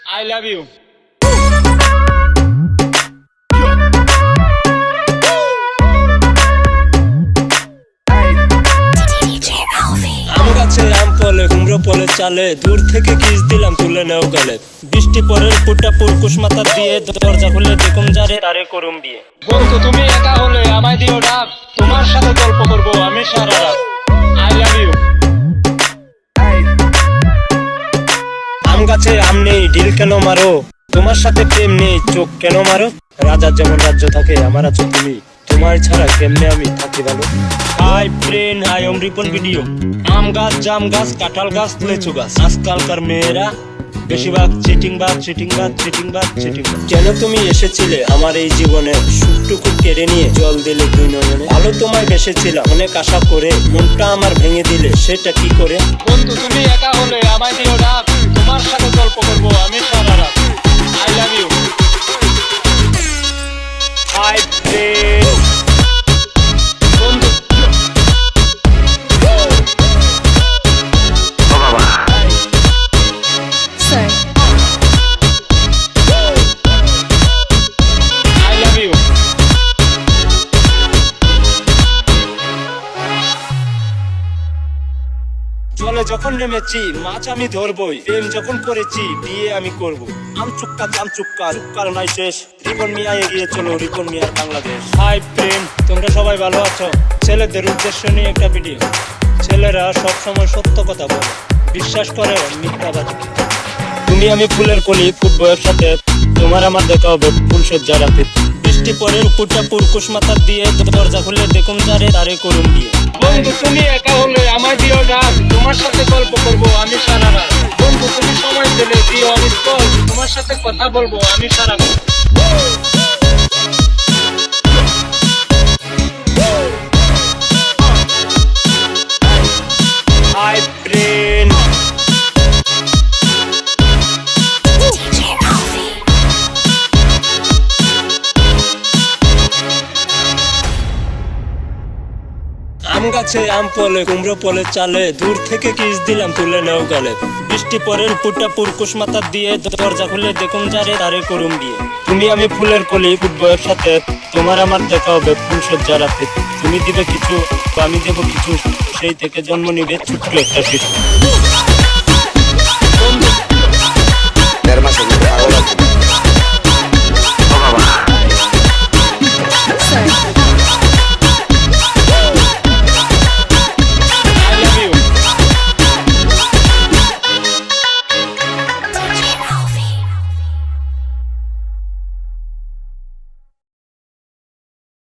I love you. আম গাছে আম ফলে কুমড়ো ফলে চালে, দূর থেকে কিস দিলাম তুলে নেও গালে। বৃষ্টি পরের ফুটা পুরকুশ মাথা দিয়ে, দরজা খুলে দেখুন যারে তারে করুম বিয়ে। বন্ধু তুমি একা হলে আমায় দিও ডাক, তোমার সাথে গল্প করবো আমি সারা রাত। I love you. আম গাছে আম নেই ঢিল কেন মারো, তোমার সাথে প্রেম নেই চোখ কেন মারো। রাজার যেমন রাজ্য থাকে আমার আছো তুমি, তোমার ছাড়া কেমনে আমি থাকি ভালো। হাই ফ্রেন্ড, হাই ওম রিপন ভিডিও। আম গাছ, জাম গাছ, কাঁঠাল গাছ, লিচু গাছ, আজকালকার মেয়েরা বেশিরভাগ চিটিংবাজ। কেন তুমি এসেছিলে আমার এই জীবনে, সুখটুকু কেড়ে নিয়ে জল দিলে দুই নয়নে। ভালো তোমায় বেসেছিলাম অনেক আশা করে, মনটা আমার ভেঙে দিলে সেটা কি করে। বন্ধু তুমি একা হলে আমায় দিও ডাক, তোমার সাথে গল্প করবো আমি সারা রাত। I love you. Hi friend, বন্ধু Sorry. I love you. জলে যখন নেমেছি মাছ আমি ধরবই, প্রেম যখন করেছি বিয়ে আমি করব। আম চুক্কা জাম চুক্কা চুক্কার নাই শেষ, রিপন মিয়া এগিয়ে চলো রিপন মিয়ার বাংলাদেশ। হাই ফ্রেন্ড, তোমরা সবাই ভালো আছো? ছেলেদের উদ্দেশ্য নিয়ে একটা ভিডিও। ছেলেরা সব সময় সত্য কথা বলে, বিশ্বাস করে মিথ্যাবাদী। তুমি আমি ফুলের কলি ফুটবো একসাথে, তোমার আমার দেখা হবে ফুল সজ্জা রাতে। বৃষ্টি পরের ফুটা পুরকুশ মাথা দিয়ে, দরজা খুলে দেখুন যারে তারে করুম বিয়ে। বন্ধু তুমি একা হলে আমায় দিও ডাক, তোমার সাথে গল্প করবো আমি সারা রাত। বন্ধু তুমি সময় পেলে দিও আমি কল, তোমার সাথে কথা বলবো আমি সারা রাত। হাই ফ্রেন্ড, আম গাছে আম ফলে কুমড়ো ফলে চালে, দূর থেকে কিস দিলাম তুলে নেও গালে। বৃষ্টি পরের ফুটা পুরকুশ মাথা দিয়ে, দরজা খুলে দেখুন যারে তারে করুম বিয়ে। তুমি আমি ফুলের কলি ফুটবো একসাথে, তোমার আমার দেখা হবে ফুল সজ্জা রাতে। তুমি দিবে কিছু আমি দেবো কিছু, সেই থেকে জন্ম নিবে ছোট্ট একটা শিশু।